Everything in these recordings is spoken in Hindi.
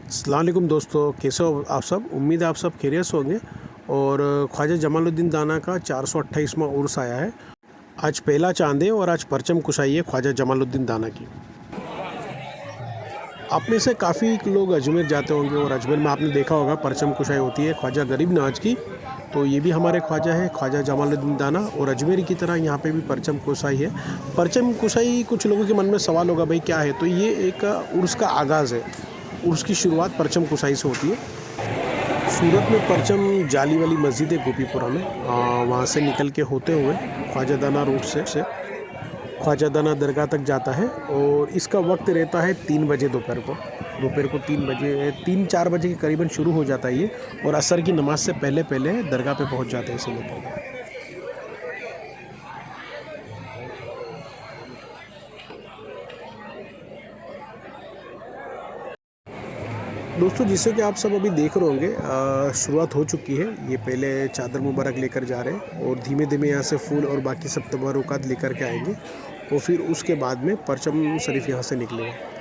अस्सलाम वालेकुम दोस्तों, कैसे हो आप सब। उम्मीद है आप सब खैरियत से होंगे। और ख्वाजा जमालुद्दीन दाना का 428वां उर्स आया है। आज पहला चांद है और आज परचम कुशाई है ख्वाजा जमालुद्दीन दाना की। आप में से काफ़ी लोग अजमेर जाते होंगे और अजमेर में आपने देखा होगा परचम कुशाई होती है ख्वाजा गरीब नवाज की। तो ये भी हमारे ख्वाजा है ख्वाजा जमालुद्दीन दाना, और अजमेर की तरह यहाँ पे भी परचम कुशाई है। परचम कुशाई कुछ लोगों के मन में सवाल होगा भाई क्या है, तो ये एक उर्स का आगाज़ है। उर्स की शुरुआत परचम कुशाई से होती है। सूरत में परचम जाली वाली मस्जिद है गोपीपुरा में, वहाँ से निकल के होते हुए ख्वाजा दाना रोड से ख्वाजा दाना दरगाह तक जाता है। और इसका वक्त रहता है 3 बजे दोपहर को 3-4 बजे के करीबन शुरू हो जाता है ये, और असर की नमाज से पहले पहले दरगाह पे पहुँच जाते हैं इसे लेकर। दोस्तों, जिससे कि आप सब अभी देख रहे होंगे, शुरुआत हो चुकी है। ये पहले चादर मुबारक लेकर जा रहे हैं और धीमे धीमे यहाँ से फूल और बाकी सब तबरुकात लेकर के आएंगे, और फिर उसके बाद में परचम शरीफ यहाँ से निकलेगा।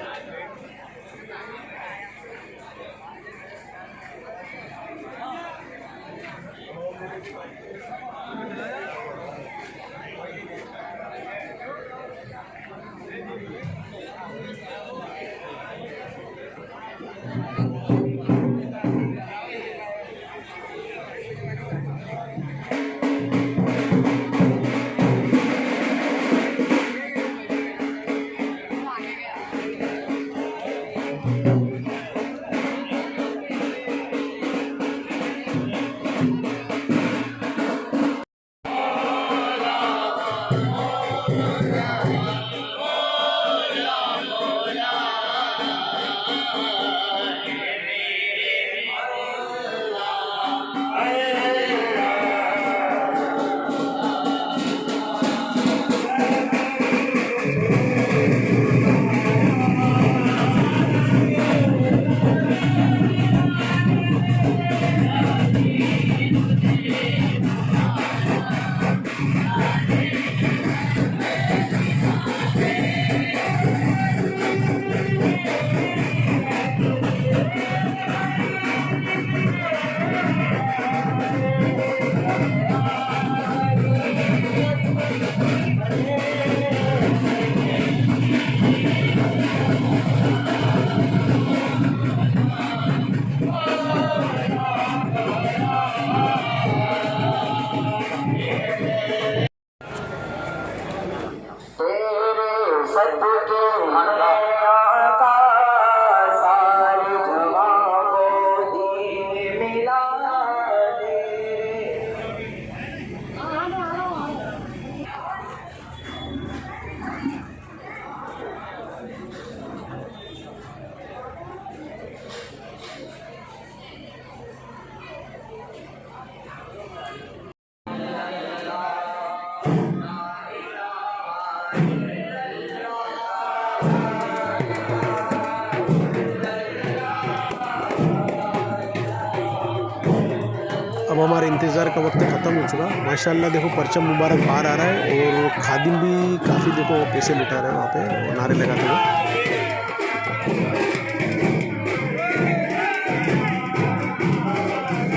अब हमारे इंतज़ार का वक्त ख़त्म हो चुका। माशाल्लाह देखो परचम मुबारक बाहर आ रहा है, और खादिम भी काफ़ी देखो पैसे लुटा रहे हैं वहाँ पे और नारे लगाते हुए।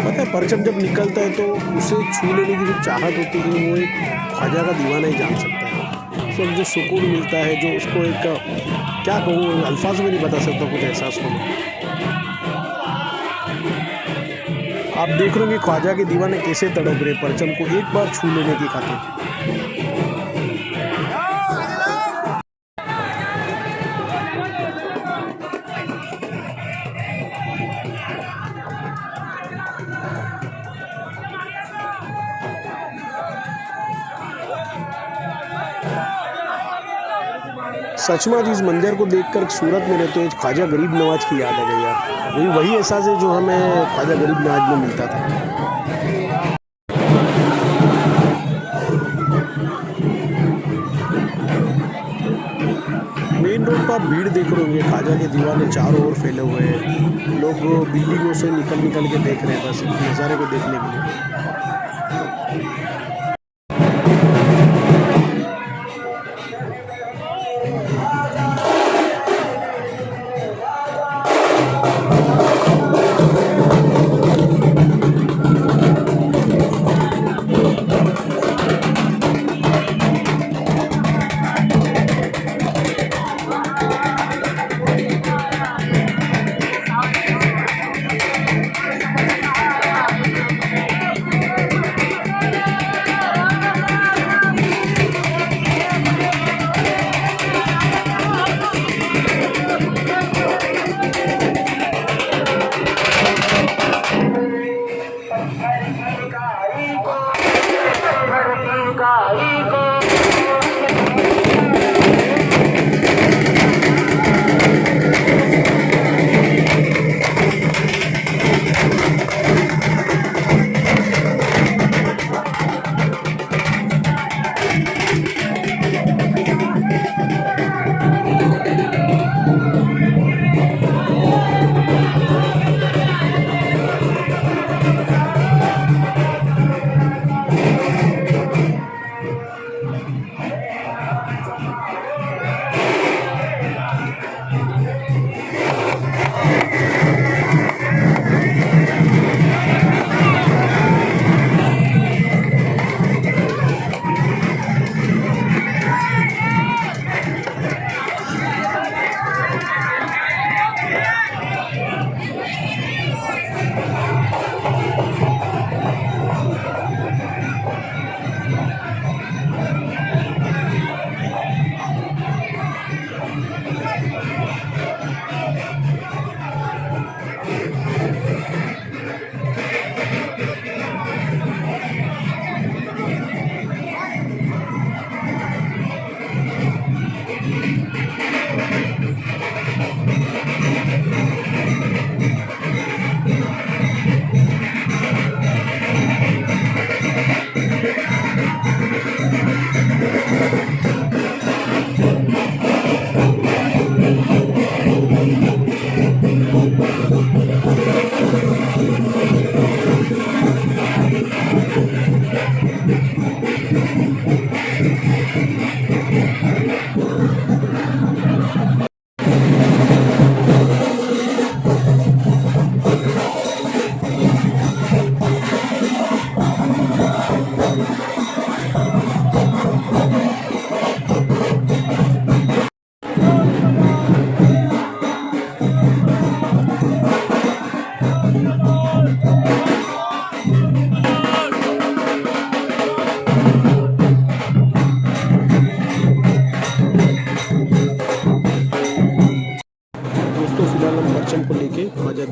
पता है परचम जब निकलता है तो उसे छू लेने की जो चाहत होती है वो एक ख्वाजा का दीवाना ही जान सकता है। उसको जो सुकून मिलता है, जो उसको एक क्या कहूँ, अल्फाज में नहीं बता सकता कुछ एहसास को। आप देख रहे होंगे ख्वाजा के दीवाने कैसे तड़प रहे परचम को एक बार छू लेने की खातिर। सच में आज इस मंजर को देखकर सूरत में रहते हुए ख्वाजा गरीब नवाज की याद आ गई यार। वही एहसास है जो हमें ख्वाजा गरीब नवाज में मिलता था। मेन रोड पर आप भीड़ देख रहे होंगे, ख्वाजा के दीवाने चारों ओर फैले हुए हैं। लोग बिल्डिंगों से निकल के देख रहे हैं बस नज़ारे को देखने के लिए।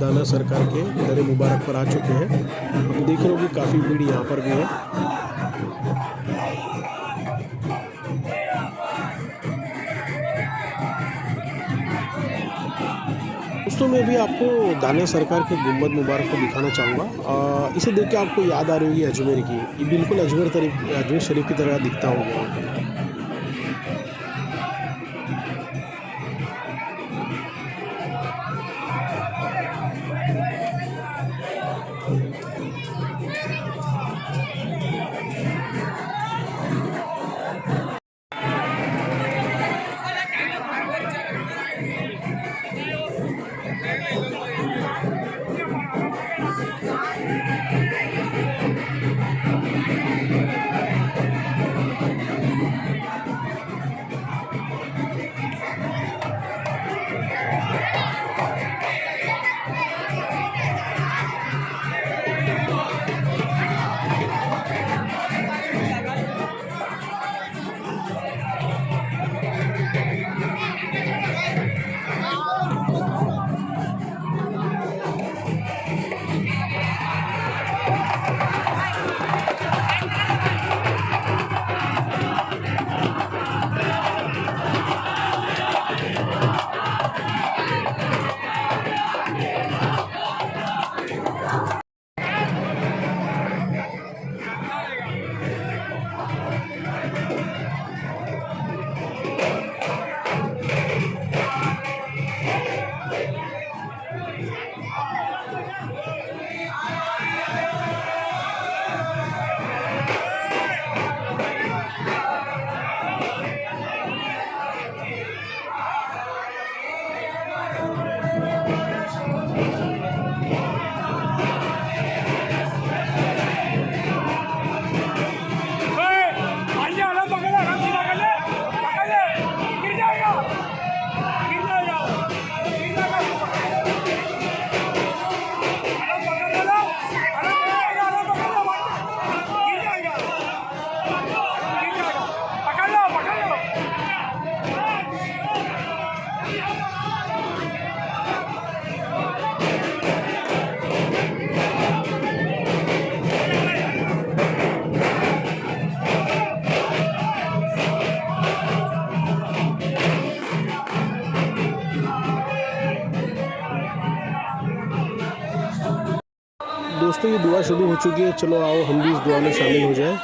दाना सरकार के दर मुबारक पर आ चुके हैं। हम देख रहे हो कि काफ़ी भीड़ यहाँ पर भी है। दोस्तों मैं भी आपको दाना सरकार के गुम्बद मुबारक को दिखाना चाहूँगा। इसे देख के आपको याद आ रही होगी अजमेर की। ये बिल्कुल अजमेर शरीफ की तरह दिखता होगा। दोस्तों ये दुआ शुरू हो चुकी है। चलो आओ हम भी इस दुआ में शामिल हो जाए।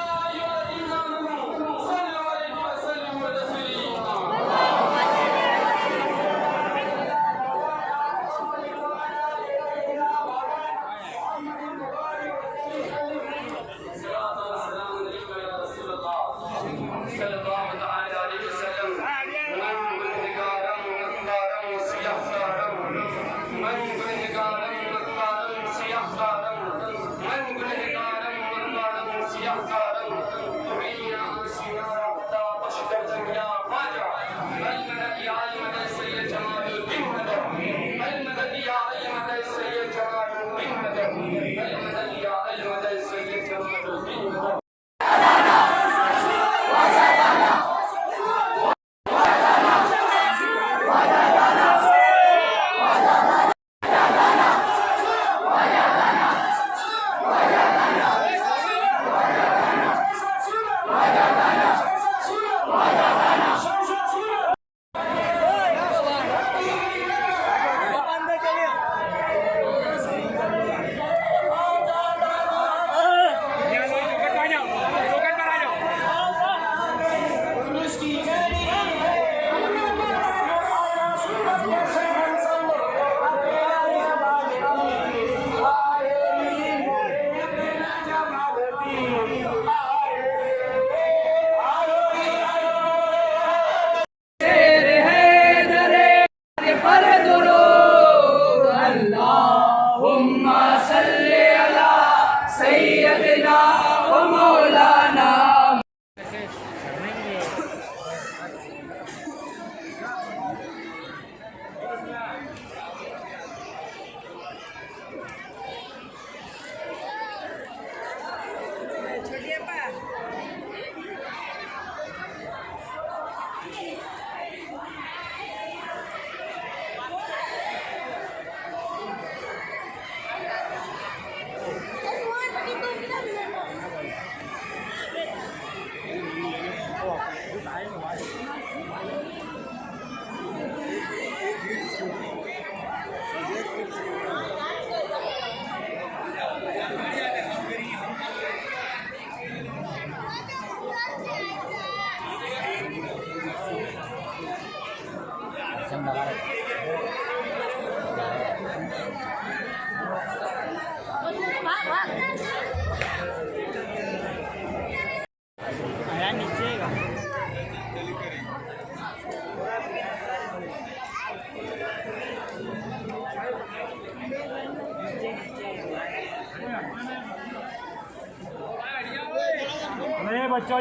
बच्चों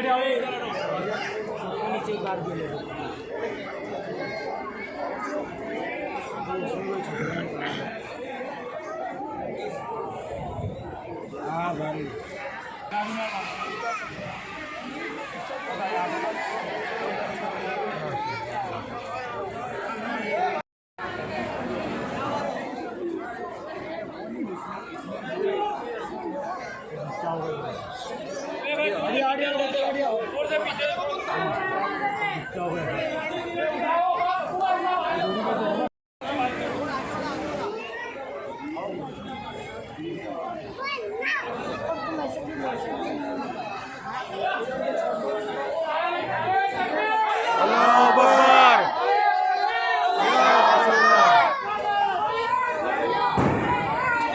नीचे एक बार हाँ भाई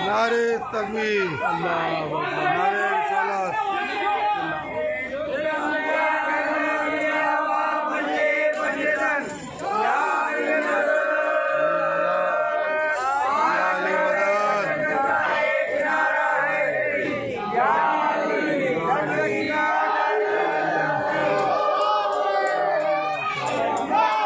नारे तकबीर, नारे रिसालत। Yeah.